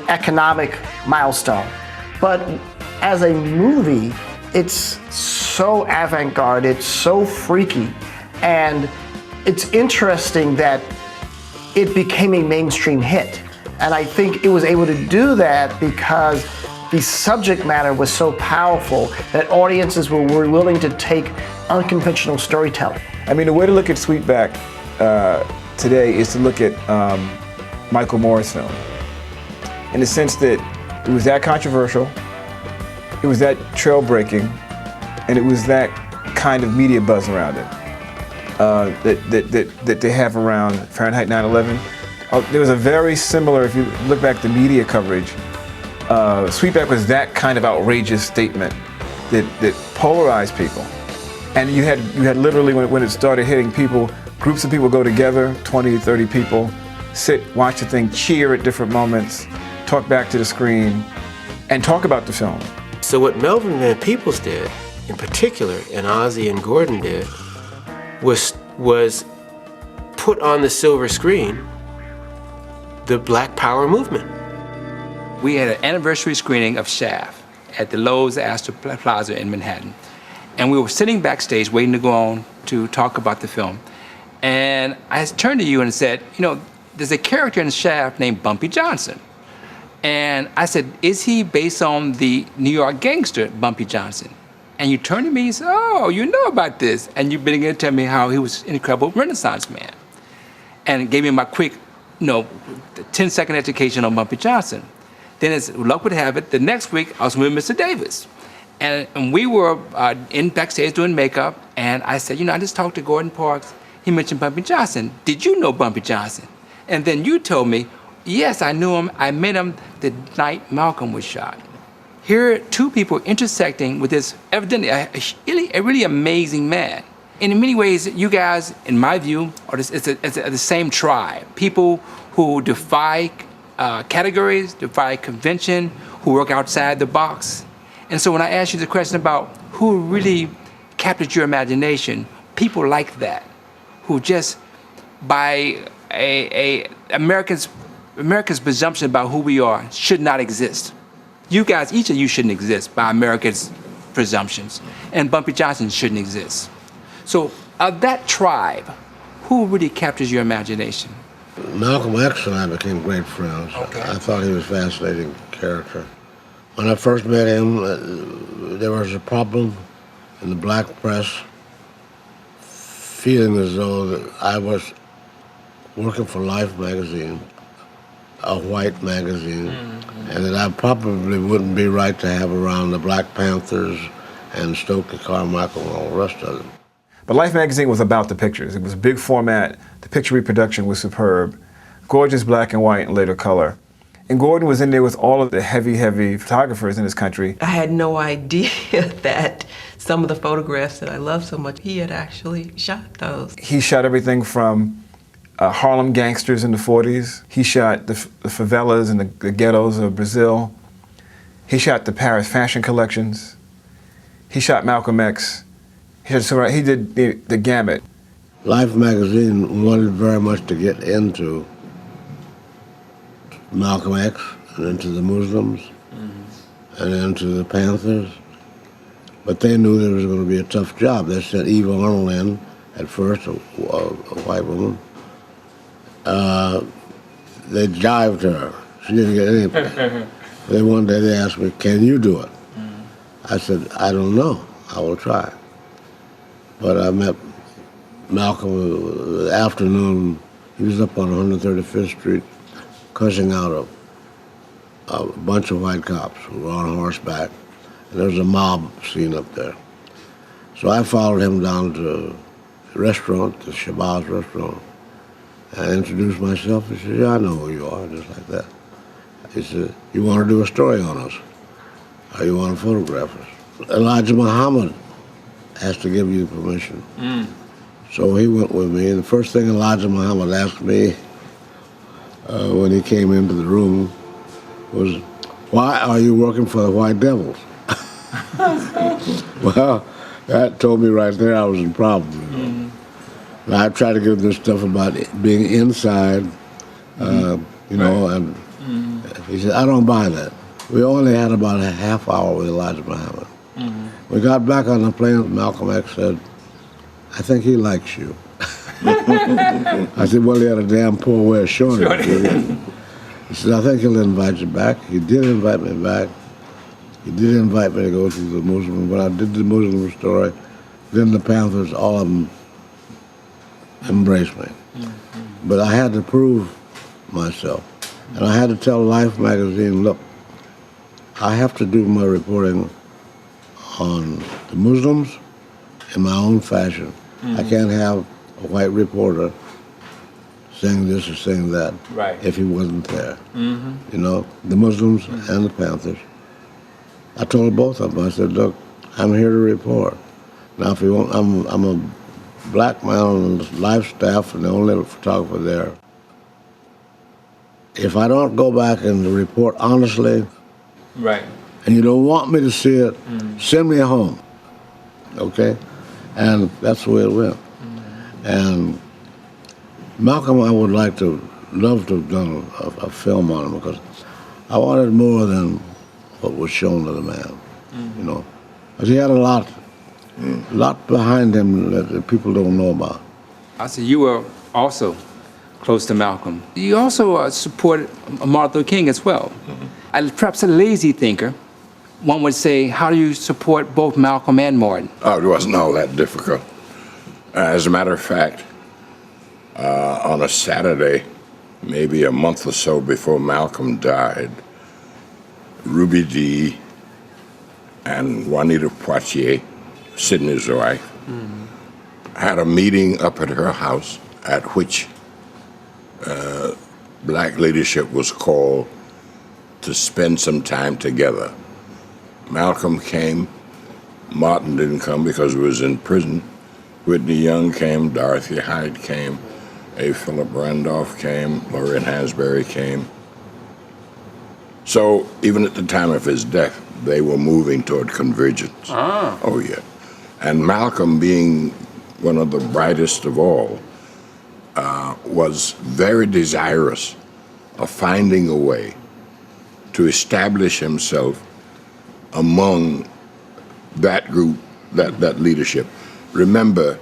economic milestone. But as a movie, it's so avant-garde, it's so freaky, and it's interesting that it became a mainstream hit. And I think it was able to do that because the subject matter was so powerful that audiences were willing to take unconventional storytelling. I mean, the way to look at Sweetback today is to look at Michael Moore's film, in the sense that it was that controversial, it was that trail-breaking, and it was that kind of media buzz around it that they have around Fahrenheit 9/11. There was a very similar, if you look back at the media coverage, Sweetback was that kind of outrageous statement that polarized people. And you had literally, when it started hitting people, groups of people go together, 20, 30 people, sit, watch the thing, cheer at different moments, talk back to the screen, and talk about the film. So what Melvin Van Peebles did, in particular, and Ossie and Gordon did, was put on the silver screen the Black Power movement. We had an anniversary screening of Shaft at the Lowe's Astor Plaza in Manhattan. And we were sitting backstage waiting to go on to talk about the film. And I turned to you and said, you know, there's a character in Shaft named Bumpy Johnson. And I said, is he based on the New York gangster Bumpy Johnson? And you turned to me and said, oh, you know about this. And you began to tell me how he was an incredible Renaissance man. And gave me my quick, 10-second education on Bumpy Johnson. Then, as luck would have it, the next week I was with Mr. Davis. And we were in backstage doing makeup, and I said, I just talked to Gordon Parks. He mentioned Bumpy Johnson. Did you know Bumpy Johnson? And then you told me, yes, I knew him. I met him the night Malcolm was shot. Here are two people intersecting with this, evidently, a really amazing man. And in many ways, you guys, in my view, are the same tribe. People who defy categories, defy convention, who work outside the box. And so when I asked you the question about who really captured your imagination, people like that, who just by America's presumption about who we are should not exist. You guys, each of you shouldn't exist by America's presumptions, and Bumpy Johnson shouldn't exist. So of that tribe, who really captures your imagination? Malcolm X and I became great friends. Okay. I thought he was a fascinating character. When I first met him, there was a problem in the black press, feeling as though that I was working for Life magazine, a white magazine, and that I probably wouldn't be right to have around the Black Panthers and Stokely Carmichael and all the rest of them. But Life magazine was about the pictures. It was a big format. The picture reproduction was superb. Gorgeous black and white and later color. And Gordon was in there with all of the heavy, heavy photographers in this country. I had no idea that some of the photographs that I love so much, he had actually shot those. He shot everything from Harlem gangsters in the 40s. He shot the favelas and the ghettos of Brazil. He shot the Paris fashion collections. He shot Malcolm X. He did the gamut. Life magazine wanted very much to get into Malcolm X and into the Muslims and into the Panthers, but they knew there was going to be a tough job. They sent Eve Arnold in at first, a white woman. They jived her. She didn't get anything. Then one day they asked me, "Can you do it?" I said, "I don't know. I will try." But I met Malcolm the afternoon. He was up on 135th Street cussing out a bunch of white cops who were on horseback. And there was a mob scene up there. So I followed him down to the restaurant, the Shabazz restaurant, and introduced myself. He said, "Yeah, I know who you are," just like that. He said, "You want to do a story on us? Or you want to photograph us?" Elijah Muhammad has to give you permission. So he went with me, and the first thing Elijah Muhammad asked me when he came into the room was, "Why are you working for the White Devils?" Well, that told me right there I was in problems. And I tried to give him this stuff about being inside, and he said, "I don't buy that." We only had about a half hour with Elijah Muhammad. We got back on the plane, Malcolm X said, "I think he likes you." I said, "Well, he had a damn poor way of showing it." He said, "I think he'll invite you back." He did invite me back. He did invite me to go to the Muslim. When I did the Muslim story, then the Panthers, all of them embraced me. But I had to prove myself. And I had to tell Life magazine, "Look, I have to do my reporting on the Muslims in my own fashion. I can't have a white reporter saying this or saying that, Right. if he wasn't there. Mm-hmm. You know, the Muslims and the Panthers. I told both of them, I said, look, I'm here to report. Now, if you want, I'm a black man on the life staff and the only photographer there. If I don't go back and report honestly, Right. and you don't want me to see it, send me home, okay? And that's the way it went. And Malcolm, I would love to have done a film on him because I wanted more than what was shown to the man, you know. Because he had a lot behind him that people don't know about. I see you were also close to Malcolm. You also supported Martin Luther King as well. Perhaps a lazy thinker, one would say, how do you support both Malcolm and Martin? Oh, it wasn't all that difficult. As a matter of fact, on a Saturday, maybe a month or so before Malcolm died, Ruby Dee and Juanita Poitier, Sidney's wife, had a meeting up at her house at which black leadership was called to spend some time together. Malcolm came, Martin didn't come because he was in prison. Whitney Young came, Dorothy Hyde came, A. Philip Randolph came, Lorraine Hansberry came. So even at the time of his death, they were moving toward convergence. Ah. Oh, yeah. And Malcolm, being one of the brightest of all, was very desirous of finding a way to establish himself among that group, that leadership. Remember,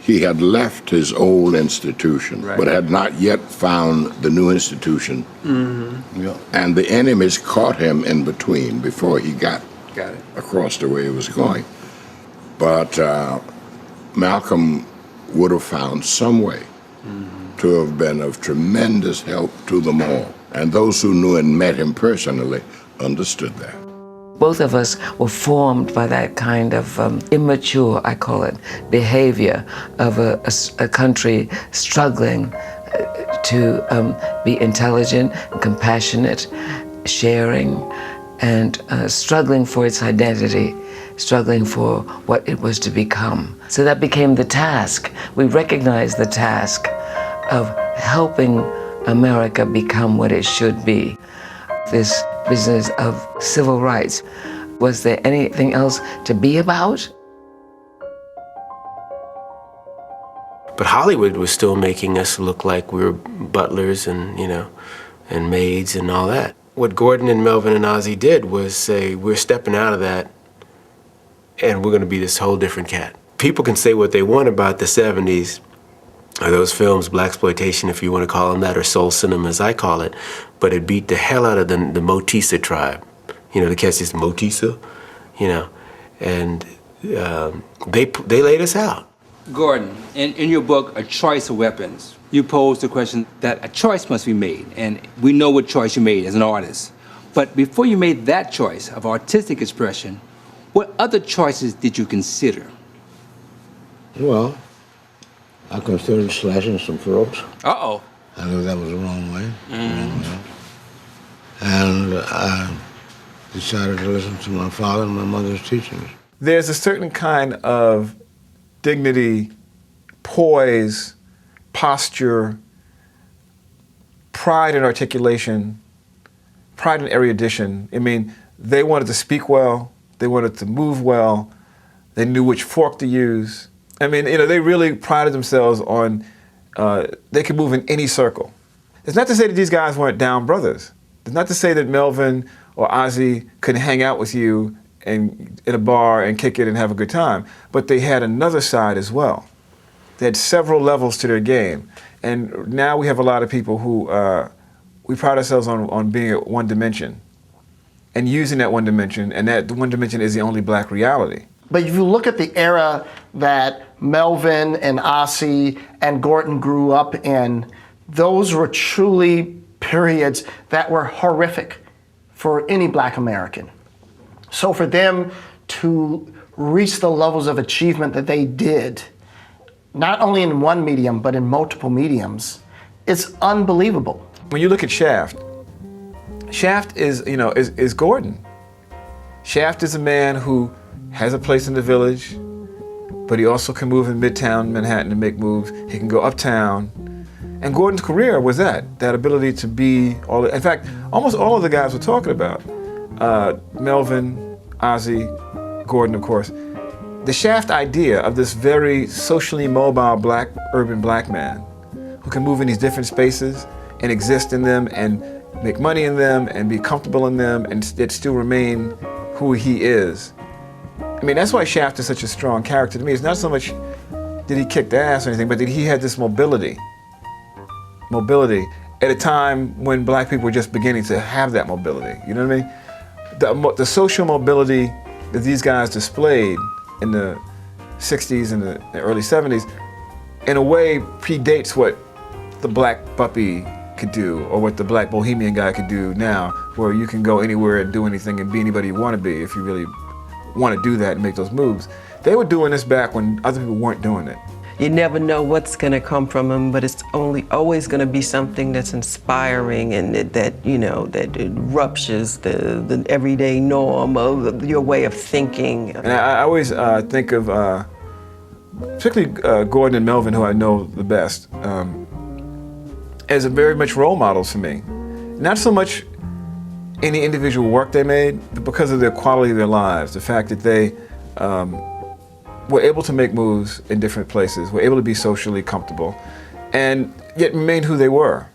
he had left his old institution, Right. but had not yet found the new institution. Yeah. And the enemies caught him in between before he got Got it. across the way he was going. But Malcolm would have found some way to have been of tremendous help to them all. And those who knew and met him personally understood that. Both of us were formed by that kind of immature, I call it, behavior of a country struggling to be intelligent, compassionate, sharing, and struggling for its identity, struggling for what it was to become. So that became the task. We recognized the task of helping America become what it should be. This business of civil rights. Was there anything else to be about? But Hollywood was still making us look like we were butlers and, and maids and all that. What Gordon and Melvin and Ossie did was say, we're stepping out of that and we're gonna be this whole different cat. People can say what they want about the 70s, or those films, blaxploitation, if you want to call them that, or soul cinema as I call it, but it beat the hell out of the Motisa tribe. The catch is Motisa, and they laid us out. Gordon, in your book, A Choice of Weapons, you posed the question that a choice must be made, and we know what choice you made as an artist. But before you made that choice of artistic expression, what other choices did you consider? Well, I considered slashing some throats. Uh-oh. I knew that was the wrong way. And I decided to listen to my father and my mother's teachings. There's a certain kind of dignity, poise, posture, pride in articulation, pride in erudition. I mean, they wanted to speak well, they wanted to move well, they knew which fork to use. I mean, they really prided themselves on, they could move in any circle. It's not to say that these guys weren't down brothers. It's not to say that Melvin or Ossie couldn't hang out with you in a bar and kick it and have a good time, but they had another side as well. They had several levels to their game. And now we have a lot of people who, we pride ourselves on being at one dimension and using that one dimension, and that one dimension is the only black reality. But if you look at the era that Melvin and Ossie and Gordon grew up in, those were truly periods that were horrific for any black American. So for them to reach the levels of achievement that they did, not only in one medium, but in multiple mediums, It's unbelievable. When you look at Shaft, Shaft is Gordon. Shaft is a man who has a place in the village, but he also can move in Midtown Manhattan and make moves. He can go uptown. And Gordon's career was that ability to be in fact, almost all of the guys we're talking about, Melvin, Ossie, Gordon, of course, the Shaft idea of this very socially mobile urban black man who can move in these different spaces and exist in them and make money in them and be comfortable in them and yet still remain who he is. I mean, that's why Shaft is such a strong character to me. It's not so much did he kick the ass or anything, but that he had this mobility at a time when black people were just beginning to have that mobility. You know what I mean? The social mobility that these guys displayed in the 60s and the early 70s, in a way predates what the black puppy could do or what the black bohemian guy could do now, where you can go anywhere and do anything and be anybody you want to be if you really want to do that and make those moves. They were doing this back when other people weren't doing it. You never know what's going to come from them, but it's always going to be something that's inspiring and that it ruptures the everyday norm of your way of thinking. And I always think of, particularly Gordon and Melvin, who I know the best, as very much role models for me. Not so much any individual work they made, but because of their quality of their lives, the fact that they were able to make moves in different places, were able to be socially comfortable, and yet remain who they were.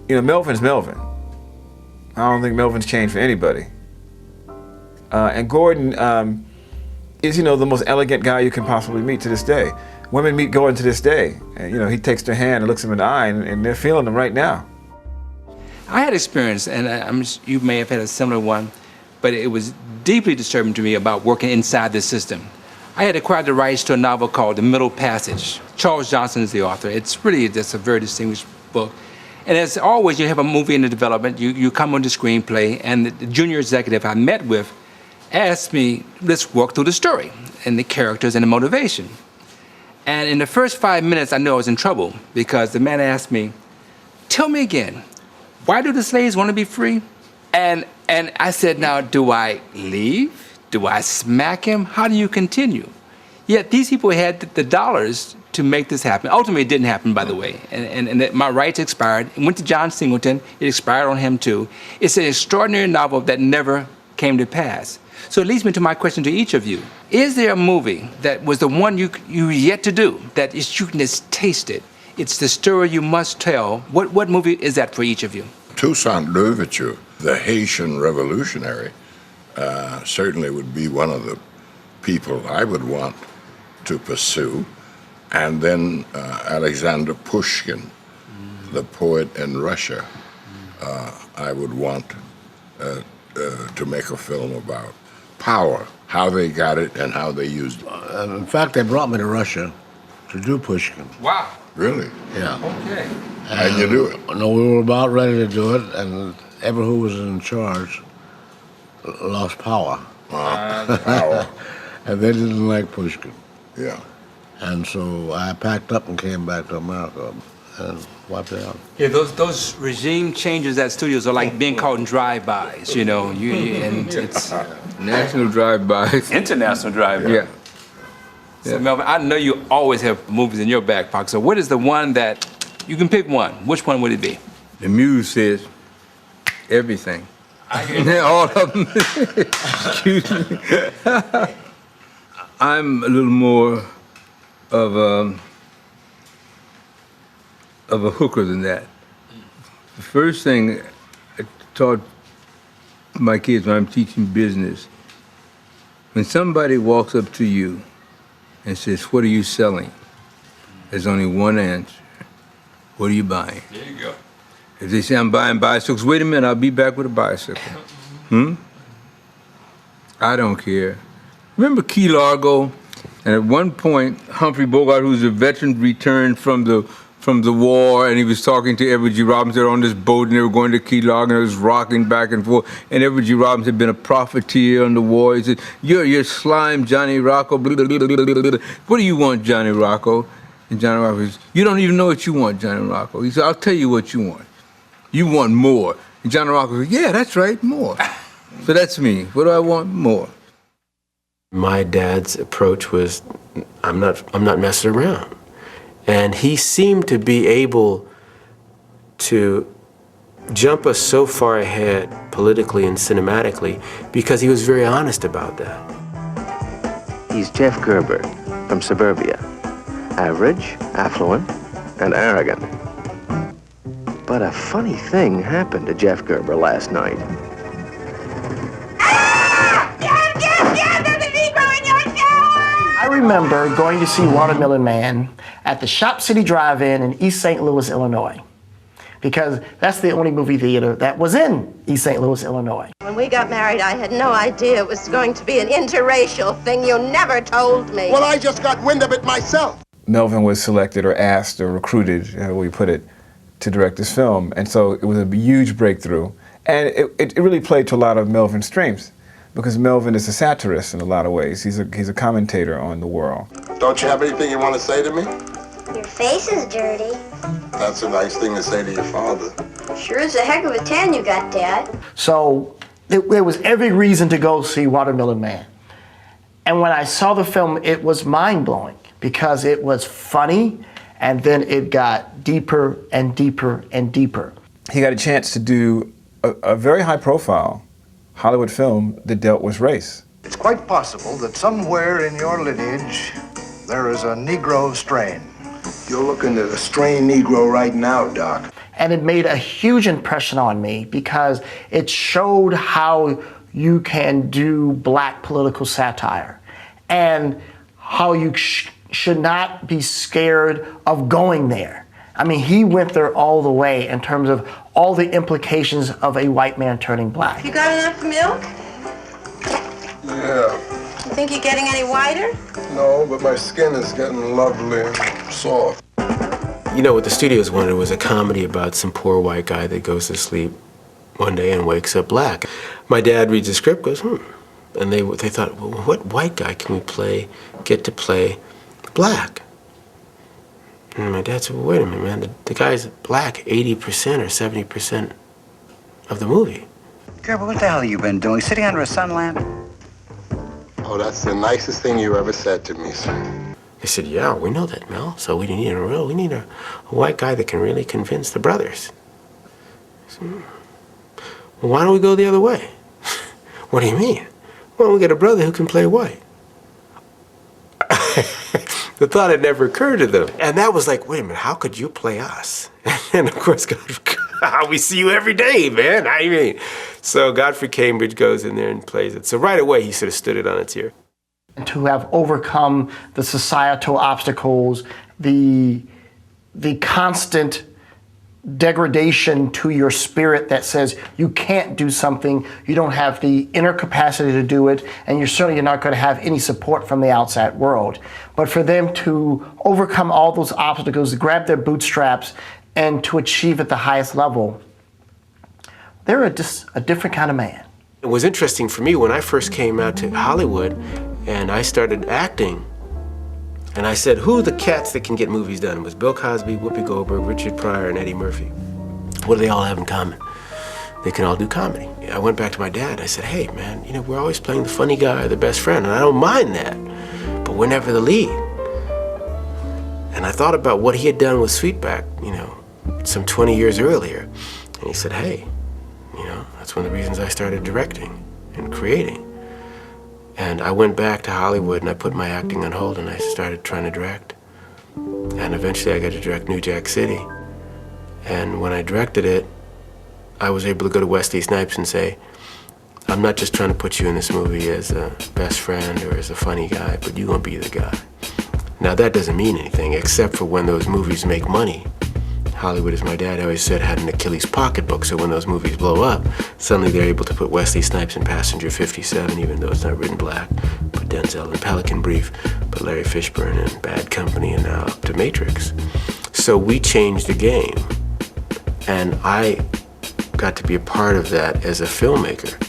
Melvin's Melvin. I don't think Melvin's changed for anybody. And Gordon is, the most elegant guy you can possibly meet to this day. Women meet Gordon to this day, and he takes their hand and looks them in the eye, and they're feeling them right now. I had experience, and you may have had a similar one, but it was deeply disturbing to me about working inside this system. I had acquired the rights to a novel called The Middle Passage. Charles Johnson is the author. It's really just a very distinguished book. And as always, you have a movie in the development, you come on the screenplay, and the junior executive I met with asked me, let's work through the story and the characters and the motivation. And in the first 5 minutes, I knew I was in trouble because the man asked me, tell me again, why do the slaves want to be free? And I said, now, do I leave? Do I smack him? How do you continue? Yet these people had the dollars to make this happen. Ultimately, it didn't happen, by the way. And my rights expired. It went to John Singleton. It expired on him, too. It's an extraordinary novel that never came to pass. So it leads me to my question to each of you. Is there a movie that was the one you yet to do, that is, you can just taste it? It's the story you must tell. What movie is that for each of you? Toussaint Louverture, the Haitian revolutionary, certainly would be one of the people I would want to pursue. And then Alexander Pushkin, the poet in Russia, I would want to make a film about power, how they got it and how they used it. In fact, they brought me to Russia to do Pushkin. Wow. Really? Yeah. Okay. How'd you do it? No, we were about ready to do it, and ever who was in charge lost power. Power. And they didn't like Pushkin. Yeah. And so I packed up and came back to America and wiped it out. Yeah, those regime changes at studios are like being caught in drive-bys, and it's national drive-bys. International drive-bys. Yeah. So Melvin, I know you always have movies in your back pocket. So what is the one that you can pick one? Which one would it be? The muse says everything. I hear all of them. Excuse me. I'm a little more of a hooker than that. The first thing I taught my kids when I'm teaching business, when somebody walks up to you and says, what are you selling? There's only one answer. What are you buying? There you go. If they say I'm buying bicycles, wait a minute, I'll be back with a bicycle. I don't care. Remember Key Largo? And at one point, Humphrey Bogart, who's a veteran, returned from the war, and he was talking to Edward G. Robinson on this boat, and they were going to Key Largo, and it was rocking back and forth. And Edward G. Robinson had been a profiteer on the war. He said, you're slime, Johnny Rocco. Blah, blah, blah, blah, blah. What do you want, Johnny Rocco? And Johnny Rocco says, you don't even know what you want, Johnny Rocco. He said, I'll tell you what you want. You want more. And Johnny Rocco said, yeah, that's right, more. So that's me. What do I want? More. My dad's approach was, I'm not messing around. And he seemed to be able to jump us so far ahead politically and cinematically because he was very honest about that. He's Jeff Gerber from suburbia. Average, affluent, and arrogant. But a funny thing happened to Jeff Gerber last night. I remember going to see Watermelon Man at the Shop City Drive-In in East St. Louis, Illinois, because that's the only movie theater that was in East St. Louis, Illinois. When we got married, I had no idea it was going to be an interracial thing. You never told me. Well, I just got wind of it myself. Melvin was selected or asked or recruited, however we put it, to direct this film. And so it was a huge breakthrough. And it really played to a lot of Melvin's strengths, because Melvin is a satirist in a lot of ways. He's a commentator on the world. Don't you have anything you want to say to me? Your face is dirty. That's a nice thing to say to your father. Sure is a heck of a tan you got, Dad. So there was every reason to go see Watermelon Man. And when I saw the film, it was mind-blowing because it was funny, and then it got deeper and deeper and deeper. He got a chance to do a very high-profile Hollywood film that dealt with race. It's quite possible that somewhere in your lineage there is a Negro strain. You're looking at a strained Negro right now, Doc. And it made a huge impression on me because it showed how you can do black political satire and how you should not be scared of going there. I mean, he went there all the way in terms of all the implications of a white man turning black. You got enough milk? Yeah. You think you're getting any whiter? No, but my skin is getting lovely and soft. You know, what the studios wanted was a comedy about some poor white guy that goes to sleep one day and wakes up black. My dad reads the script, goes, and they thought, well, what white guy can we get to play black? And my dad said, well, wait a minute, man, the guy's black 80% or 70% of the movie. Gerber, what the hell have you been doing? Sitting under a sun lamp? Oh, that's the nicest thing you ever said to me, sir. They said, yeah, we know that, Mel. So we need a white guy that can really convince the brothers. I said, well, why don't we go the other way? What do you mean? Why don't we get a brother who can play white? The thought had never occurred to them. And that was like, wait a minute, how could you play us? And of course, we see you every day, man. I mean, so Godfrey Cambridge goes in there and plays it. So right away, he sort of stood it on its ear. And to have overcome the societal obstacles, the constant degradation to your spirit that says you can't do something, you don't have the inner capacity to do it, and you're certainly not going to have any support from the outside world. But for them to overcome all those obstacles, to grab their bootstraps, and to achieve at the highest level, they're just a different kind of man. It was interesting for me when I first came out to Hollywood and I started acting. And I said, who are the cats that can get movies done? It was Bill Cosby, Whoopi Goldberg, Richard Pryor, and Eddie Murphy. What do they all have in common? They can all do comedy. I went back to my dad and I said, hey, man, you know, we're always playing the funny guy or the best friend, and I don't mind that, but we're never the lead. And I thought about what he had done with Sweetback, you know, some 20 years earlier. And he said, hey, you know, that's one of the reasons I started directing and creating. And I went back to Hollywood and I put my acting on hold and I started trying to direct. And eventually I got to direct New Jack City. And when I directed it, I was able to go to Wesley Snipes and say, I'm not just trying to put you in this movie as a best friend or as a funny guy, but you're gonna be the guy. Now that doesn't mean anything except for when those movies make money. Hollywood, as my dad always said, had an Achilles pocketbook, so when those movies blow up, suddenly they're able to put Wesley Snipes in Passenger 57, even though it's not written black, put Denzel in Pelican Brief, put Larry Fishburne in Bad Company, and now up to Matrix. So we changed the game, and I got to be a part of that as a filmmaker.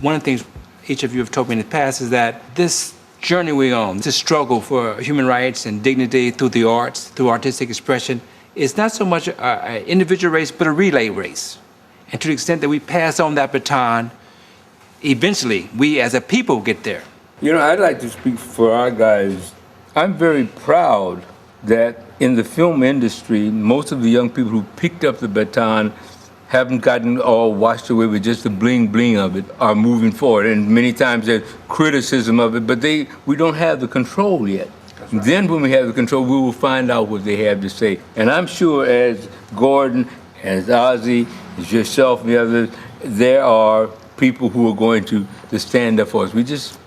One of the things each of you have told me in the past is that this journey we're on, this struggle for human rights and dignity through the arts, through artistic expression, is not so much an individual race, but a relay race. And to the extent that we pass on that baton, eventually we as a people get there. You know, I'd like to speak for our guys. I'm very proud that in the film industry, most of the young people who picked up the baton haven't gotten all washed away with just the bling bling of it, are moving forward. And many times there's criticism of it, but we don't have the control yet. Right. Then when we have the control, we will find out what they have to say. And I'm sure as Gordon, as Ossie, as yourself, and the others, there are people who are going to stand up for us. We just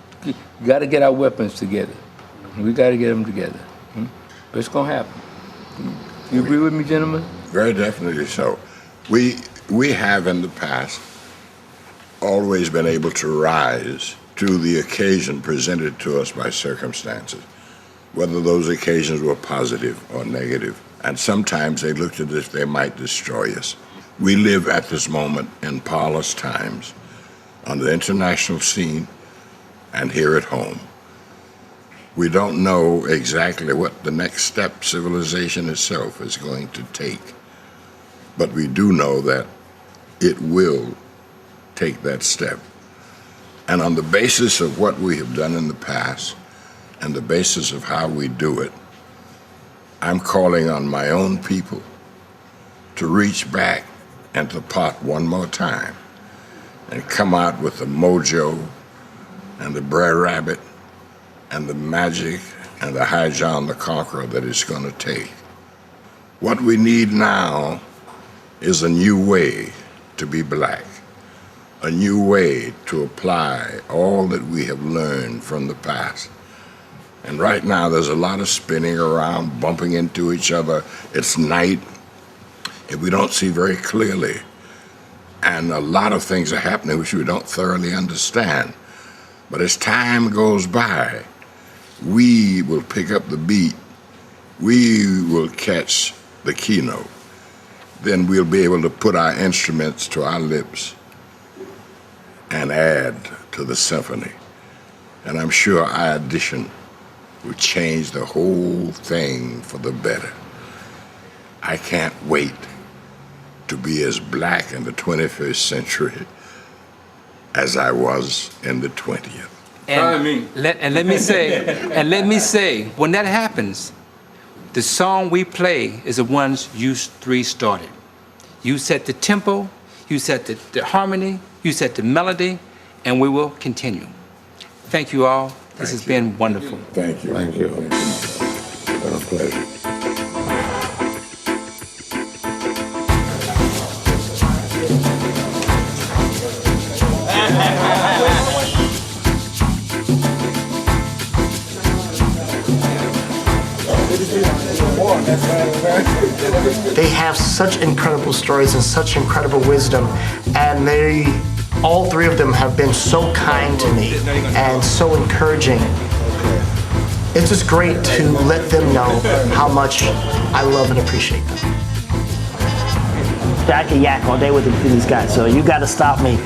got to get our weapons together. We got to get them together. But it's going to happen. You agree with me, gentlemen? Very definitely so. We have in the past always been able to rise to the occasion presented to us by circumstances, whether those occasions were positive or negative. And sometimes they looked as if they might destroy us. We live at this moment in parlous times on the international scene and here at home. We don't know exactly what the next step civilization itself is going to take, but we do know that it will take that step. And on the basis of what we have done in the past and the basis of how we do it, I'm calling on my own people to reach back into the pot one more time and come out with the mojo and the Brer Rabbit and the magic and the High John the Conqueror that it's going to take. What we need now is a new way to be black, a new way to apply all that we have learned from the past. And right now there's a lot of spinning around, bumping into each other. It's night, and we don't see very clearly. And a lot of things are happening which we don't thoroughly understand. But as time goes by, we will pick up the beat. We will catch the keynote. Then we'll be able to put our instruments to our lips and add to the symphony. And I'm sure our addition will change the whole thing for the better. I can't wait to be as black in the 21st century as I was in the 20th. Let me say, when that happens, the song we play is the ones you three started. You set the tempo, you set the harmony, you set the melody, and we will continue. Thank you all. This has been wonderful. Thank you. Thank you. It's been a pleasure. They have such incredible stories and such incredible wisdom, and all three of them have been so kind to me and so encouraging. It's just great to let them know how much I love and appreciate them. I can yak all day with these guys, so you gotta stop me.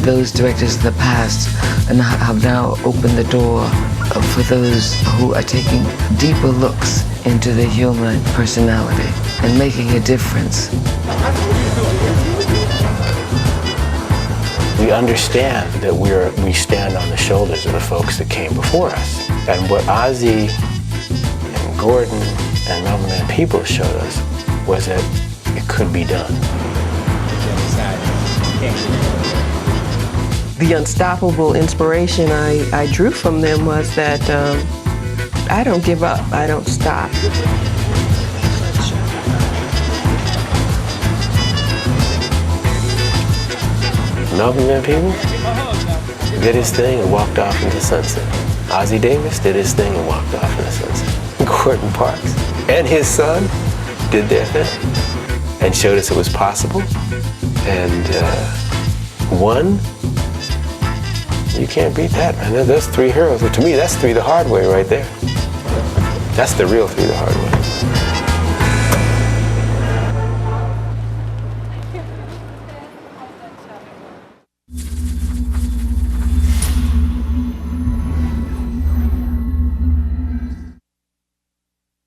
Those directors of the past and have now opened the door for those who are taking deeper looks into the human personality and making a difference. We understand that we stand on the shoulders of the folks that came before us. And what Ossie and Gordon and Melvin Van Peebles showed us was that it could be done. The unstoppable inspiration I drew from them was that I don't give up, I don't stop. Melvin Van Peebles did his thing and walked off into the sunset. Ossie Davis did his thing and walked off into the sunset. Gordon Parks and his son did their thing and showed us it was possible. And one, you can't beat that, man. There's three heroes. To me, that's three the hard way right there. That's the real three the hard way.